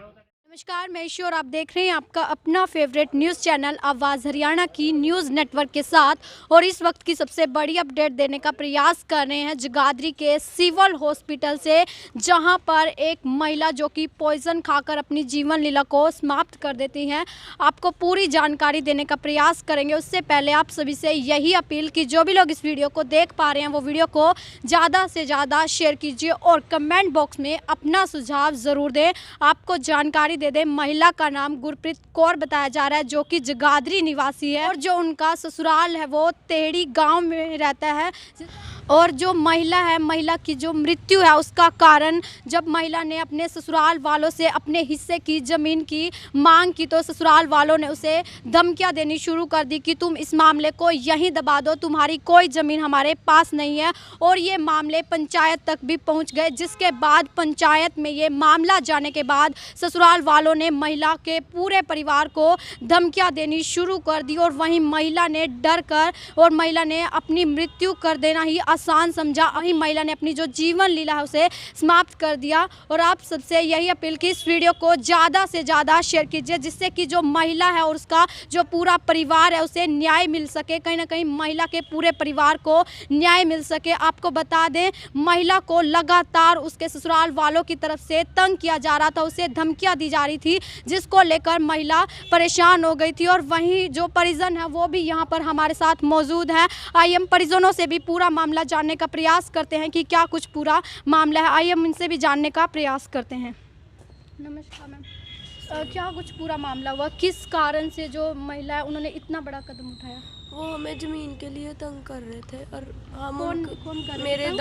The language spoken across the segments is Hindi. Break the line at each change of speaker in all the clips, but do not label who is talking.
नमस्कार, मैं ईश्वर और आप देख रहे हैं आपका अपना फेवरेट न्यूज़ चैनल आवाज़ हरियाणा की न्यूज़ नेटवर्क के साथ। और इस वक्त की सबसे बड़ी अपडेट देने का प्रयास कर रहे हैं जगाधरी के सिविल हॉस्पिटल से, जहां पर एक महिला जो कि पॉइजन खाकर अपनी जीवन लीला को समाप्त कर देती हैं। आपको पूरी जानकारी देने का प्रयास करेंगे। उससे पहले आप सभी से यही अपील कि जो भी लोग इस वीडियो को देख पा रहे हैं वो वीडियो को ज़्यादा से ज़्यादा शेयर कीजिए और कमेंट बॉक्स में अपना सुझाव ज़रूर दें। आपको जानकारी दे दें, महिला का नाम गुरप्रीत कौर बताया जा रहा है, जो कि जगाधरी निवासी है और जो उनका ससुराल है वो तेहड़ी गांव में रहता है। और जो महिला है, महिला की जो मृत्यु है उसका कारण, जब महिला ने अपने ससुराल वालों से अपने हिस्से की ज़मीन की मांग की तो ससुराल वालों ने उसे धमकियां देनी शुरू कर दी कि तुम इस मामले को यहीं दबा दो, तुम्हारी कोई ज़मीन हमारे पास नहीं है। और ये मामले पंचायत तक भी पहुंच गए, जिसके बाद पंचायत में ये मामला जाने के बाद ससुराल वालों ने महिला के पूरे परिवार को धमकियां देनी शुरू कर दी। और वहीं महिला ने डर कर और महिला ने अपनी मृत्यु कर देना ही आसान समझा। वहीं महिला ने अपनी जो जीवन लीला है उसे समाप्त कर दिया। और आप सबसे यही अपील कि इस वीडियो को ज़्यादा से ज़्यादा शेयर कीजिए, जिससे कि जो महिला है और उसका जो पूरा परिवार है उसे न्याय मिल सके। कहीं ना कहीं महिला के पूरे परिवार को न्याय मिल सके। आपको बता दें, महिला को लगातार उसके ससुराल वालों की तरफ से तंग किया जा रहा था, उसे धमकियां दी जा रही थी, जिसको लेकर महिला परेशान हो गई थी। और वहीं जो परिजन है वो भी यहाँ पर हमारे साथ मौजूद है। आइए हम परिजनों से भी पूरा मामला जानने का प्रयास करते हैं कि क्या कुछ पूरा मामला है। आइए हम इनसे भी जानने का प्रयास करते हैं। नमस्कार मैम, क्या कुछ पूरा मामला हुआ, किस कारण से जो महिला है उन्होंने इतना बड़ा कदम उठाया?
वो हमें ज़मीन के लिए तंग कर रहे थे और हम
कौन कौन कर रहे
मेरे
थे?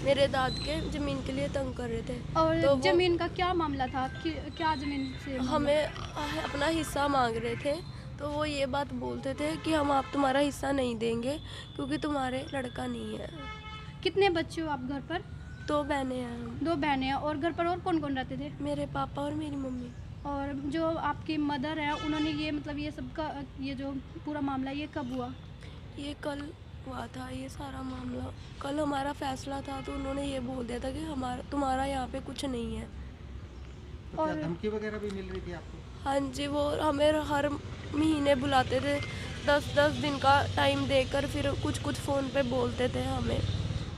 मेरे दाद के ज़मीन के लिए तंग कर रहे थे।
और
तो
जमीन का क्या मामला था क्या जमीन से
हमें अपना हिस्सा मांग रहे थे। तो वो ये बात बोलते थे कि हम आप तुम्हारा हिस्सा नहीं देंगे क्योंकि तुम्हारे लड़का नहीं है।
कितने बच्चे हो आप घर पर?
2 बहनें हैं हम।
2 बहनें हैं। और घर पर और कौन कौन रहते थे?
मेरे पापा और मेरी मम्मी।
और जो आपकी मदर है उन्होंने ये मतलब ये सबका ये जो पूरा मामला ये कब हुआ?
ये कल हुआ था ये सारा मामला। कल हमारा फैसला था तो उन्होंने ये बोल दिया था कि हमारा तुम्हारा यहाँ पे कुछ नहीं है।
तो क्या धमकी वगैरह भी मिल रही थी आपको?
हाँ जी, वो हमें हर महीने बुलाते थे, 10-10 दिन का टाइम देकर फिर कुछ फ़ोन पे बोलते थे हमें।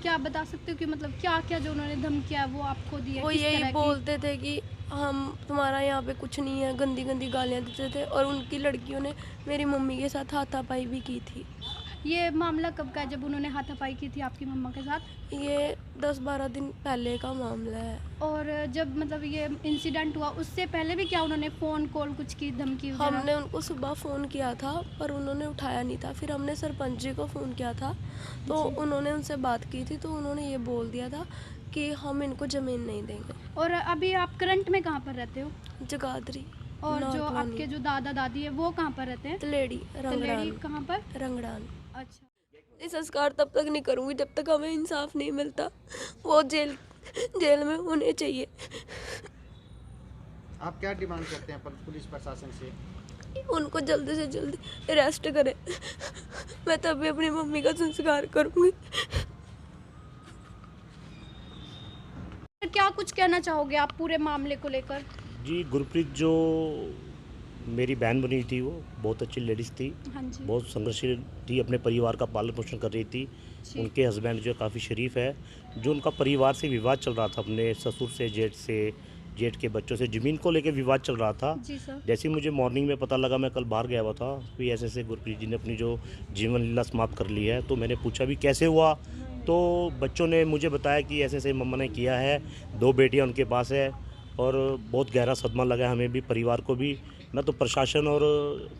क्या आप बता सकते हो कि मतलब क्या क्या जो उन्होंने धमकियाँ वो आपको दी है?
वो
किस
यही
तरह की?
बोलते थे कि हम तुम्हारा यहाँ पे कुछ नहीं है, गंदी गंदी गालियाँ देते थे। और उनकी लड़कियों ने मेरी मम्मी के साथ हाथापाई भी की थी।
ये मामला कब का है जब उन्होंने हाथापाई की थी आपकी मम्मा के साथ?
ये 10-12 दिन पहले का मामला है।
और जब मतलब ये इंसिडेंट हुआ उससे पहले भी क्या उन्होंने फ़ोन कॉल कुछ की, धमकी वगैरह?
हमने उनको सुबह फ़ोन किया था पर उन्होंने उठाया नहीं था। फिर हमने सरपंच जी को फ़ोन किया था तो उन्होंने उनसे बात की थी, तो उन्होंने ये बोल दिया था कि हम इनको ज़मीन नहीं देंगे।
और अभी आप करंट में कहाँ पर रहते हो?
जगाधरी।
और
नॉर्थ
जो
वानी।
आपके जो दादा दादी है वो कहाँ पर रहते हैं?
तलेड़ी
तलेड़ी
रंगड़ान।
कहाँ पर?
रंगड़ान।
अच्छा।
ये संस्कार तब तक नहीं करूँगी जब तक हमें इंसाफ नहीं मिलता। वो जेल में होने चाहिए।
आप क्या डिमांड करते हैं पुलिस प्रशासन से?
उनको जल्दी से जल्दी अरेस्ट करें। मैं तभी अपनी मम्मी का संस्कार करूँगी।
क्या कुछ कहना चाहोगे आप पूरे मामले को लेकर?
जी, गुरप्रीत जो मेरी बहन बनी थी वो बहुत अच्छी लेडीज़ थी,
हाँ जी।
बहुत संघर्षशील थी, अपने परिवार का पालन पोषण कर रही थी।
जी।
उनके हस्बैंड जो काफ़ी शरीफ है, जो उनका परिवार से विवाद चल रहा था, अपने ससुर से जेठ के बच्चों से ज़मीन को लेकर विवाद चल रहा था।
जी सर।
जैसे ही मुझे मॉर्निंग में पता लगा, मैं कल बाहर गया हुआ था, भी ऐसे गुरप्रीत जी ने अपनी जो जीवन लीला समाप्त कर ली है। तो मैंने पूछा भी कैसे हुआ, तो बच्चों ने मुझे बताया कि ऐसे मम्मा ने किया है, 2 बेटियां उनके पास है और बहुत गहरा सदमा लगा हमें भी, परिवार को भी। मैं तो प्रशासन और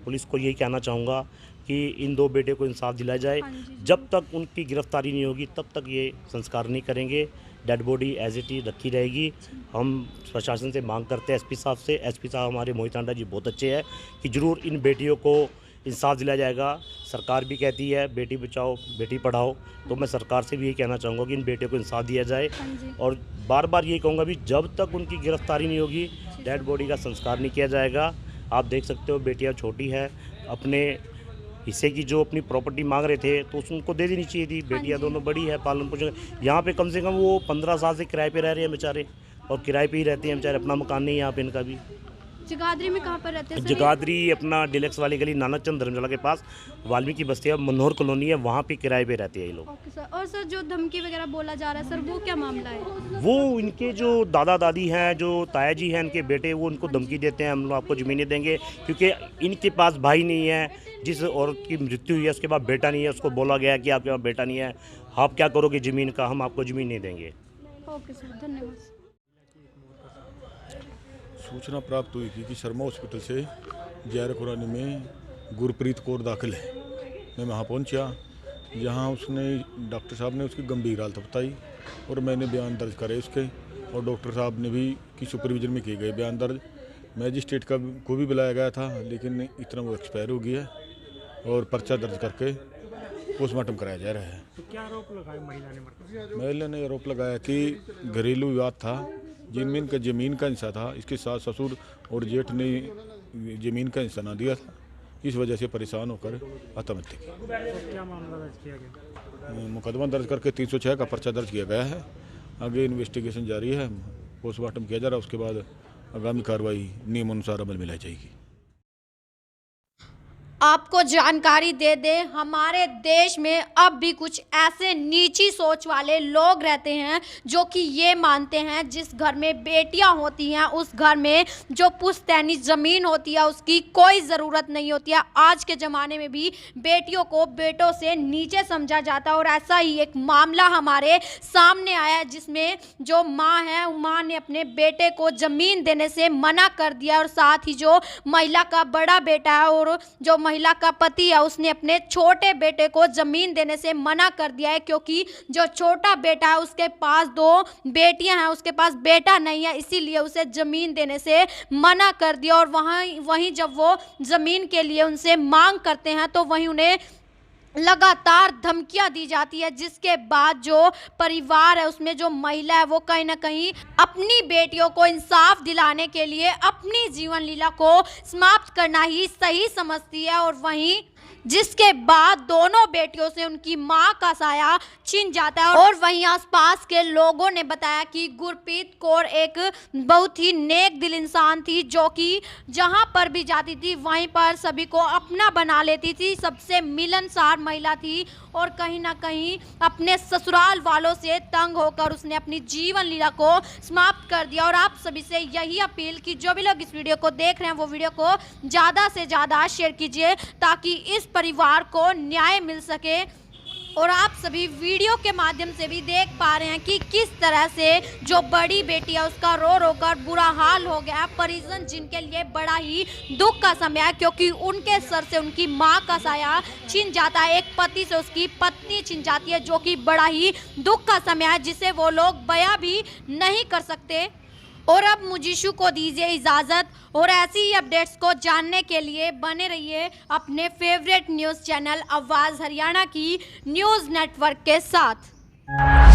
पुलिस को यही कहना चाहूँगा कि इन 2 बेटे को इंसाफ दिलाया जाए।
हाँ जी।
जब तक उनकी गिरफ्तारी नहीं होगी तब तक ये संस्कार नहीं करेंगे। Dead body as it is रखी रहेगी। हम प्रशासन से मांग करते हैं एसपी साहब से, एसपी साहब हमारे मोहित आंडा जी बहुत अच्छे हैं, कि ज़रूर इन बेटियों को इंसाफ दिलाया जाएगा। सरकार भी कहती है बेटी बचाओ बेटी पढ़ाओ, तो मैं सरकार से भी यही कहना चाहूँगा कि इन बेटियों को इंसाफ दिया जाए।
हाँ जी।
और बार बार यही कहूँगा भी जब तक उनकी गिरफ्तारी नहीं होगी डेड बॉडी का संस्कार नहीं किया जाएगा। आप देख सकते हो बेटियाँ छोटी है, अपने हिस्से की जो अपनी प्रॉपर्टी मांग रहे थे तो उनको दे देनी चाहिए थी। बेटियाँ दोनों बड़ी है, पालन पोषण। यहाँ पे कम से कम वो 15 साल से किराए पे रह रहे हैं बेचारे, और किराए पे ही रहते हैं बेचारे, अपना मकान नहीं है यहाँ पे इनका भी।
जगाधरी में कहाँ पर रहते हैं सर ये?
जगाधरी अपना डिलक्स वाली गली नानक चंद धर्मशाला के पास वाल्मीकि बस्ती है, मनोहर कॉलोनी है, वहाँ पे किराए पे रहते हैं ये लोग।
Okay sir. और सर जो धमकी वगैरह बोला जा रहा है सर, वो क्या मामला है?
वो इनके जो दादा दादी हैं, जो ताया जी हैं, इनके बेटे, वो उनको धमकी देते हैं हम लोग आपको ज़मीनें देंगे, क्योंकि इनके पास भाई नहीं है। जिस औरत की मृत्यु हुई है उसके बाद बेटा नहीं है, उसको बोला गया कि आपके पास बेटा नहीं है, आप क्या करोगे ज़मीन का, हम आपको ज़मीन नहीं देंगे।
ओके सर, धन्यवाद।
सूचना प्राप्त हुई थी कि शर्मा हॉस्पिटल से जैर कुरानी में गुरप्रीत कौर दाखिल है। मैं वहाँ पहुँचा, जहाँ उसने डॉक्टर साहब ने उसकी गंभीर हालत बताई और मैंने बयान दर्ज करे उसके, और डॉक्टर साहब ने भी कि सुपरविजन में किए गए बयान दर्ज। मैजिस्ट्रेट को भी बुलाया गया था, लेकिन इतना वो एक्सपायर हो गया और पर्चा दर्ज करके पोस्टमार्टम कराया जा रहा है।
तो क्या आरोप लगाया महिला ने?
महिला ने आरोप लगाया कि घरेलू विवाद था, ज़मीन का हिस्सा था, इसके सास ससुर और जेठ ने ज़मीन का हिस्सा ना दिया था, इस वजह से परेशान होकर आत्महत्या की।
तो क्या मामला दर्ज किया गया?
मुकदमा दर्ज करके 306 का पर्चा दर्ज किया गया है। आगे इन्वेस्टिगेशन जारी है, पोस्टमार्टम किया जा रहा है, उसके बाद आगामी कार्रवाई नियमानुसार अमल में लाई जाएगी।
आपको जानकारी दे दें, हमारे देश में अब भी कुछ ऐसे नीची सोच वाले लोग रहते हैं जो कि ये मानते हैं जिस घर में बेटियां होती हैं उस घर में जो पुश्तैनी ज़मीन होती है उसकी कोई ज़रूरत नहीं होती है। आज के ज़माने में भी बेटियों को बेटों से नीचे समझा जाता है और ऐसा ही एक मामला हमारे सामने आया है जिसमें जो माँ है, माँ ने अपने बेटे को ज़मीन देने से मना कर दिया और साथ ही जो महिला का बड़ा बेटा है और जो महिला का पति है उसने अपने छोटे बेटे को जमीन देने से मना कर दिया है, क्योंकि जो छोटा बेटा है उसके पास 2 बेटियां हैं, उसके पास बेटा नहीं है, इसीलिए उसे जमीन देने से मना कर दिया। और वहीं जब वो जमीन के लिए उनसे मांग करते हैं तो वहीं उन्हें लगातार धमकियां दी जाती है, जिसके बाद जो परिवार है उसमें जो महिला है वो कहीं ना कहीं अपनी बेटियों को इंसाफ दिलाने के लिए अपनी जीवन लीला को समाप्त करना ही सही समझती है। और वहीं जिसके बाद दोनों बेटियों से उनकी मां का साया छिन जाता है। और वहीं आसपास के लोगों ने बताया कि गुरप्रीत कौर एक बहुत ही नेक दिल इंसान थी, जो कि जहां पर भी जाती थी वहीं पर सभी को अपना बना लेती थी, सबसे मिलनसार महिला थी और कहीं ना कहीं अपने ससुराल वालों से तंग होकर उसने अपनी जीवन लीला को समाप्त कर दिया। और आप सभी से यही अपील कि जो भी लोग इस वीडियो को देख रहे हैं वो वीडियो को ज़्यादा से ज़्यादा शेयर कीजिए ताकि इस परिवार को न्याय मिल सके। और आप सभी वीडियो के माध्यम से भी देख पा रहे हैं कि किस तरह से जो बड़ी बेटी है उसका रो रो कर बुरा हाल हो गया। परिजन जिनके लिए बड़ा ही दुख का समय है, क्योंकि उनके सर से उनकी मां का साया छिन जाता है, एक पति से उसकी पत्नी छिन जाती है, जो कि बड़ा ही दुख का समय है जिसे वो लोग बयां भी नहीं कर सकते। और अब मुजीशु को दीजिए इजाज़त और ऐसी ही अपडेट्स को जानने के लिए बने रहिए अपने फेवरेट न्यूज़ चैनल आवाज़ हरियाणा की न्यूज़ नेटवर्क के साथ।